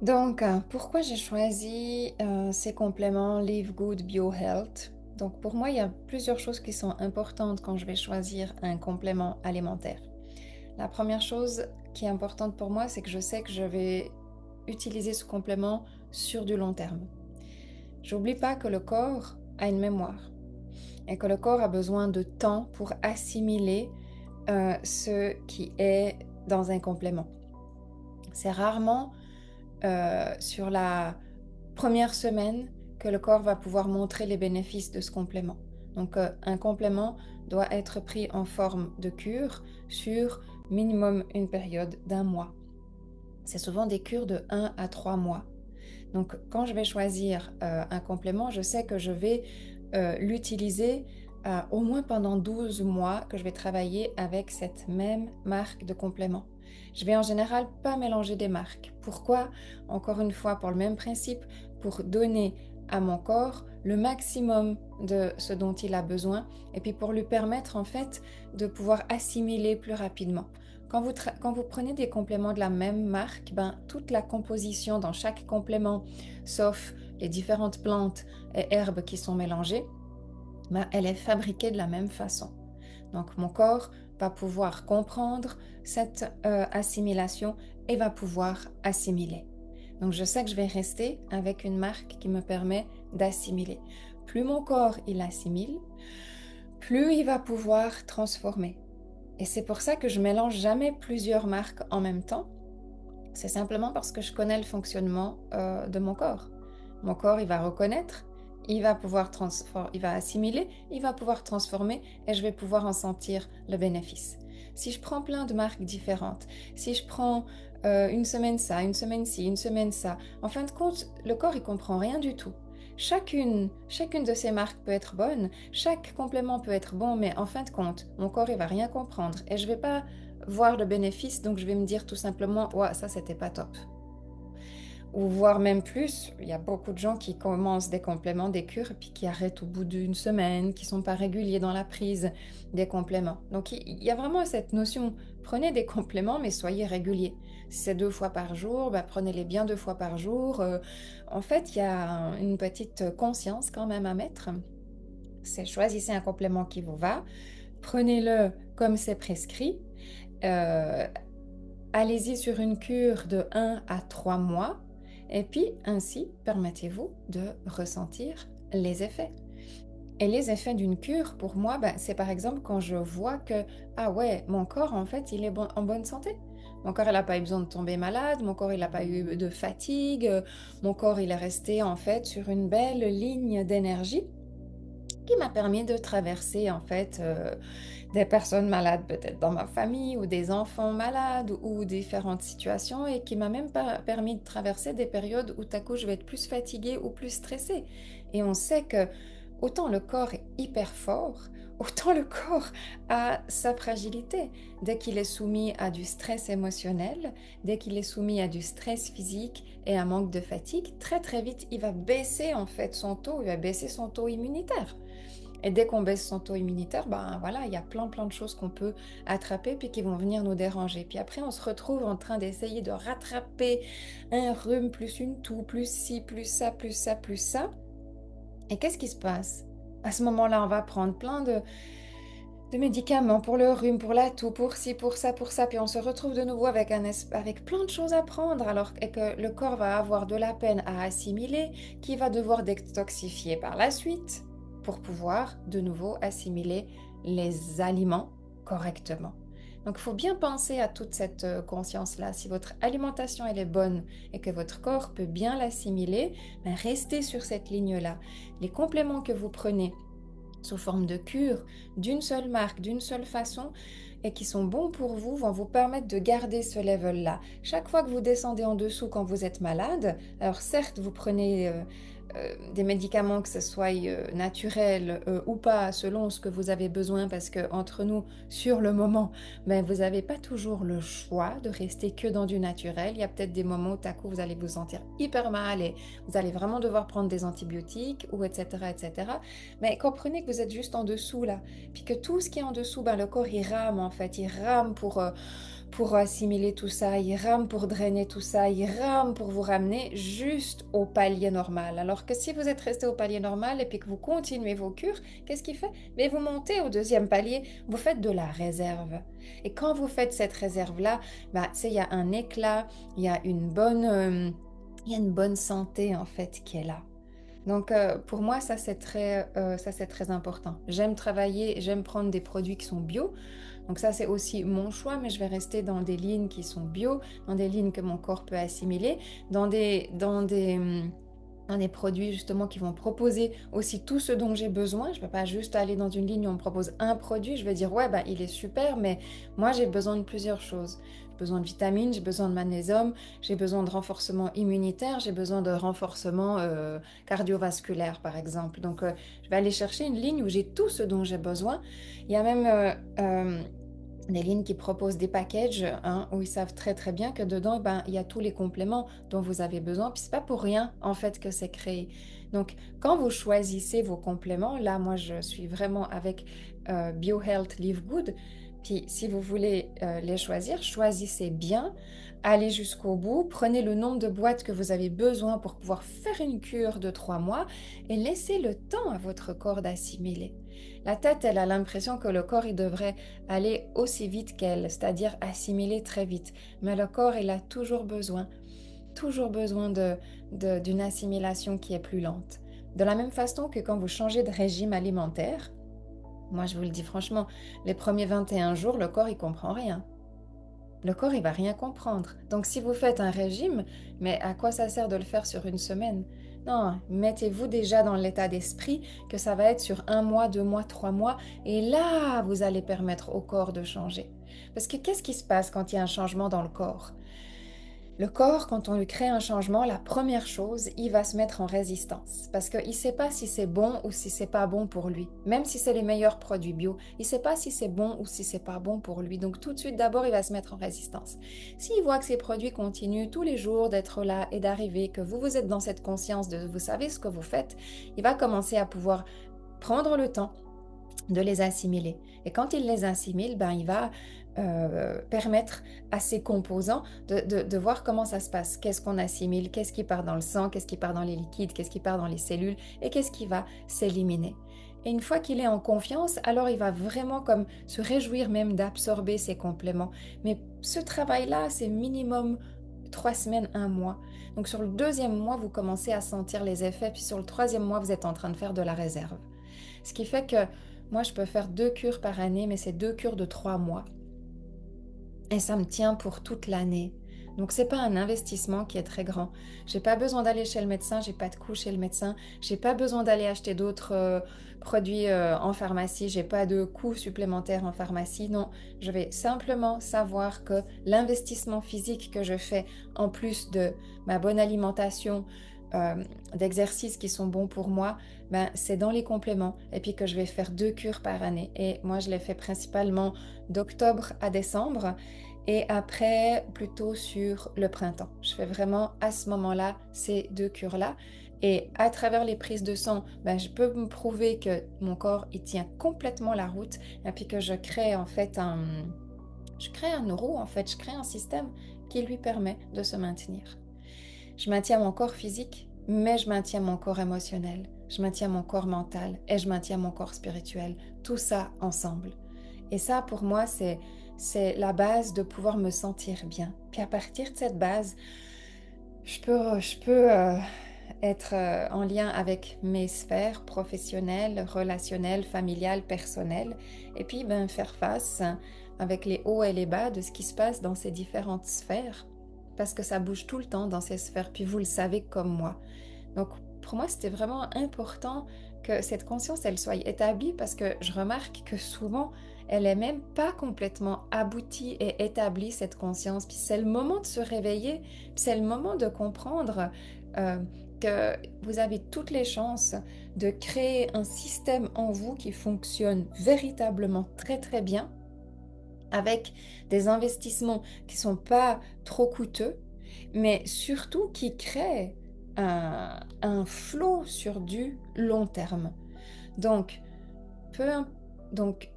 Donc, pourquoi j'ai choisi ces compléments Live Good Bio Health? Donc, pour moi, il y a plusieurs choses qui sont importantes quand je vais choisir un complément alimentaire. La première chose qui est importante pour moi, c'est que je sais que je vais utiliser ce complément sur du long terme. J'oublie pas que le corps a une mémoire et que le corps a besoin de temps pour assimiler ce qui est dans un complément. C'est rarement sur la première semaine que le corps va pouvoir montrer les bénéfices de ce complément. Donc, un complément doit être pris en forme de cure sur minimum une période d'un mois. C'est souvent des cures de 1 à 3 mois. Donc, quand je vais choisir un complément, je sais que je vais l'utiliser au moins pendant 12 mois que je vais travailler avec cette même marque de complément. Je vais en général pas mélanger des marques. Pourquoi? Encore une fois, pour le même principe, pour donner à mon corps le maximum de ce dont il a besoin et puis pour lui permettre en fait de pouvoir assimiler plus rapidement. Quand vous prenez des compléments de la même marque, ben, toute la composition dans chaque complément, sauf les différentes plantes et herbes qui sont mélangées, ben, elle est fabriquée de la même façon. Donc mon corps va pouvoir comprendre cette assimilation et va pouvoir assimiler. Donc je sais que je vais rester avec une marque qui me permet d'assimiler. Plus mon corps il assimile, plus il va pouvoir transformer. Et c'est pour ça que je mélange jamais plusieurs marques en même temps. C'est simplement parce que je connais le fonctionnement de mon corps. Mon corps, il va reconnaître, il va pouvoir il va assimiler, il va pouvoir transformer et je vais pouvoir en sentir le bénéfice. Si je prends plein de marques différentes, si je prends une semaine ça, une semaine ci, une semaine ça, en fin de compte, le corps, il comprend rien du tout. Chacune de ces marques peut être bonne, chaque complément peut être bon, mais en fin de compte, mon corps, il va rien comprendre et je vais pas voir le bénéfice, donc je vais me dire tout simplement, ouais, ça c'était pas top. Ou voire même plus, il y a beaucoup de gens qui commencent des compléments, des cures, et puis qui arrêtent au bout d'une semaine, qui sont pas réguliers dans la prise des compléments. Donc il y a vraiment cette notion, prenez des compléments, mais soyez réguliers. Si c'est 2 fois par jour, bah, prenez-les bien 2 fois par jour. En fait, il y a une petite conscience quand même à mettre. C'est choisissez un complément qui vous va, prenez-le comme c'est prescrit. Euh, Allez-y sur une cure de 1 à 3 mois et puis ainsi permettez-vous de ressentir les effets. Et les effets d'une cure, pour moi, ben, c'est par exemple quand je vois que, ah ouais, mon corps, en fait, il est en bonne santé. Mon corps, il n'a pas eu besoin de tomber malade, mon corps, il n'a pas eu de fatigue, mon corps, il est resté, en fait, sur une belle ligne d'énergie qui m'a permis de traverser, en fait, des personnes malades peut-être dans ma famille ou des enfants malades ou différentes situations et qui m'a même pas permis de traverser des périodes où tout à coup je vais être plus fatiguée ou plus stressée. Et on sait que autant le corps est hyper fort, autant le corps a sa fragilité. Dès qu'il est soumis à du stress émotionnel, dès qu'il est soumis à du stress physique et un manque de fatigue, très très vite il va baisser en fait son taux, il va baisser son taux immunitaire. Et dès qu'on baisse son taux immunitaire, ben voilà, il y a plein de choses qu'on peut attraper puis qui vont venir nous déranger. Puis après, on se retrouve en train d'essayer de rattraper un rhume plus une toux, plus ci, plus ça, plus ça, plus ça. Et qu'est-ce qui se passe? À ce moment-là, on va prendre plein de médicaments pour le rhume, pour la toux, pour ci, pour ça, pour ça. Puis on se retrouve de nouveau avec, avec plein de choses à prendre alors et que le corps va avoir de la peine à assimiler, qui va devoir détoxifier par la suite pour pouvoir de nouveau assimiler les aliments correctement. Donc il faut bien penser à toute cette conscience-là. Si votre alimentation elle est bonne et que votre corps peut bien l'assimiler, ben restez sur cette ligne-là. Les compléments que vous prenez sous forme de cure, d'une seule marque, d'une seule façon, et qui sont bons pour vous, vont vous permettre de garder ce level-là. Chaque fois que vous descendez en dessous quand vous êtes malade, alors certes, vous prenez des médicaments, que ce soit naturels ou pas, selon ce que vous avez besoin, parce que entre nous, sur le moment, ben, vous n'avez pas toujours le choix de rester que dans du naturel. Il y a peut-être des moments où, tout à coup, vous allez vous sentir hyper mal et vous allez vraiment devoir prendre des antibiotiques, ou etc., etc. Mais comprenez que vous êtes juste en dessous là, puis que tout ce qui est en dessous, ben, le corps il rame en fait, il rame pour assimiler tout ça, il rame pour drainer tout ça, il rame pour vous ramener juste au palier normal. Alors que si vous êtes resté au palier normal et puis que vous continuez vos cures, qu'est-ce qu'il fait? Mais vous montez au deuxième palier, vous faites de la réserve. Et quand vous faites cette réserve-là, bah, il y a un éclat, il y a il y a une bonne santé en fait qui est là. Donc pour moi, ça c'est très important. J'aime travailler, j'aime prendre des produits qui sont bio. Donc ça c'est aussi mon choix, mais je vais rester dans des lignes qui sont bio, dans des lignes que mon corps peut assimiler, dans des produits justement qui vont proposer aussi tout ce dont j'ai besoin. Je ne peux pas juste aller dans une ligne où on me propose un produit, je vais dire ouais, bah, il est super, mais moi j'ai besoin de plusieurs choses. J'ai besoin de vitamines, j'ai besoin de magnésium, j'ai besoin de renforcement immunitaire, j'ai besoin de renforcement cardiovasculaire par exemple. Donc je vais aller chercher une ligne où j'ai tout ce dont j'ai besoin. Il y a même des lignes qui proposent des packages hein, où ils savent très très bien que dedans, eh ben, il y a tous les compléments dont vous avez besoin. Puis c'est pas pour rien en fait que c'est créé. Donc quand vous choisissez vos compléments, là moi je suis vraiment avec BioHealth Live Good. Puis si vous voulez les choisir, choisissez bien, allez jusqu'au bout, prenez le nombre de boîtes que vous avez besoin pour pouvoir faire une cure de 3 mois et laissez le temps à votre corps d'assimiler. La tête, elle a l'impression que le corps, il devrait aller aussi vite qu'elle, c'est-à-dire assimiler très vite. Mais le corps, il a toujours besoin d'une assimilation qui est plus lente. De la même façon que quand vous changez de régime alimentaire, moi je vous le dis franchement, les premiers 21 jours, le corps, il comprend rien. Le corps, il va rien comprendre. Donc si vous faites un régime, mais à quoi ça sert de le faire sur une semaine? Non, mettez-vous déjà dans l'état d'esprit que ça va être sur 1 mois, 2 mois, 3 mois, et là, vous allez permettre au corps de changer. Parce que qu'est-ce qui se passe quand il y a un changement dans le corps? Le corps, quand on lui crée un changement, la première chose, il va se mettre en résistance parce qu'il ne sait pas si c'est bon ou si c'est pas bon pour lui. Même si c'est les meilleurs produits bio, il ne sait pas si c'est bon ou si c'est pas bon pour lui. Donc tout de suite, d'abord, il va se mettre en résistance. S'il voit que ces produits continuent tous les jours d'être là et d'arriver, que vous êtes dans cette conscience de vous savez ce que vous faites, il va commencer à pouvoir prendre le temps de les assimiler. Et quand il les assimile, ben, il va permettre à ses composants de voir comment ça se passe. Qu'est-ce qu'on assimile, qu'est-ce qui part dans le sang, qu'est-ce qui part dans les liquides, qu'est-ce qui part dans les cellules et qu'est-ce qui va s'éliminer. Et une fois qu'il est en confiance, alors il va vraiment comme se réjouir même d'absorber ces compléments. Mais ce travail-là, c'est minimum 3 semaines, 1 mois. Donc sur le deuxième mois, vous commencez à sentir les effets, puis sur le troisième mois, vous êtes en train de faire de la réserve. Ce qui fait que moi, je peux faire 2 cures par année, mais c'est 2 cures de 3 mois. Et ça me tient pour toute l'année. Donc c'est pas un investissement qui est très grand. J'ai pas besoin d'aller chez le médecin, j'ai pas de coût chez le médecin, j'ai pas besoin d'aller acheter d'autres produits en pharmacie, j'ai pas de coûts supplémentaires en pharmacie. Non, je vais simplement savoir que l'investissement physique que je fais en plus de ma bonne alimentation, d'exercices qui sont bons pour moi, ben, c'est dans les compléments et puis que je vais faire 2 cures par année. Et moi je les fais principalement d'octobre à décembre et après plutôt sur le printemps. Je fais vraiment à ce moment-là ces 2 cures-là. Et à travers les prises de sang, ben, je peux me prouver que mon corps il tient complètement la route et puis que je crée en fait je crée un euro en fait, je crée un système qui lui permet de se maintenir. Je maintiens mon corps physique, mais je maintiens mon corps émotionnel, je maintiens mon corps mental et je maintiens mon corps spirituel. Tout ça ensemble. Et ça, pour moi, c'est la base de pouvoir me sentir bien. Puis à partir de cette base, je peux être en lien avec mes sphères professionnelles, relationnelles, familiales, personnelles, et puis ben, faire face avec les hauts et les bas de ce qui se passe dans ces différentes sphères, parce que ça bouge tout le temps dans ces sphères, puis vous le savez comme moi. Donc pour moi, c'était vraiment important que cette conscience, elle soit établie, parce que je remarque que souvent, elle est même pas complètement aboutie et établie, cette conscience. Puis c'est le moment de se réveiller, puis c'est le moment de comprendre euh, que vous avez toutes les chances de créer un système en vous qui fonctionne véritablement très très bien, avec des investissements qui ne sont pas trop coûteux, mais surtout qui créent un flow sur du long terme. Donc, peu, im- donc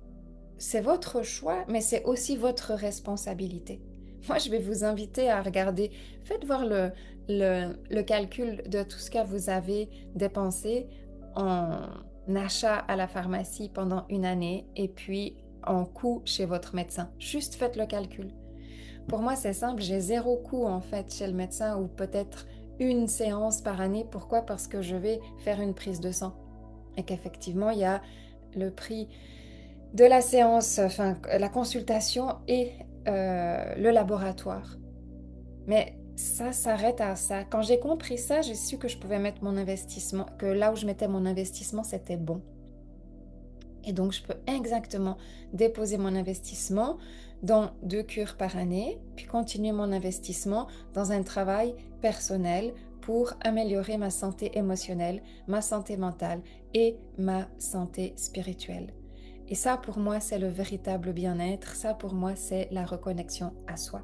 c'est votre choix, mais c'est aussi votre responsabilité. Moi, je vais vous inviter à regarder, faites voir le calcul de tout ce que vous avez dépensé en achat à la pharmacie pendant une année et puis en coût chez votre médecin. Juste faites le calcul. Pour moi, c'est simple, j'ai zéro coût en fait chez le médecin ou peut-être une séance par année. Pourquoi? Parce que je vais faire une prise de sang et qu'effectivement, il y a le prix de la séance, enfin la consultation et le laboratoire. Mais ça s'arrête à ça. Quand j'ai compris ça, j'ai su que je pouvais mettre mon investissement, que là où je mettais mon investissement, c'était bon. Et donc, je peux exactement déposer mon investissement dans 2 cures par année, puis continuer mon investissement dans un travail personnel pour améliorer ma santé émotionnelle, ma santé mentale et ma santé spirituelle. Et ça, pour moi, c'est le véritable bien-être. Ça, pour moi, c'est la reconnexion à soi.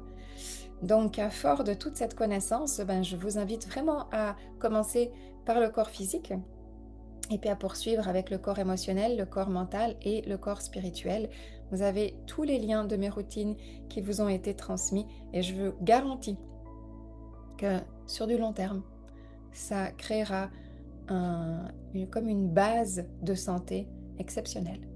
Donc, à fort de toute cette connaissance, ben, je vous invite vraiment à commencer par le corps physique et puis à poursuivre avec le corps émotionnel, le corps mental et le corps spirituel. Vous avez tous les liens de mes routines qui vous ont été transmis et je vous garantis que sur du long terme, ça créera comme une base de santé exceptionnelle.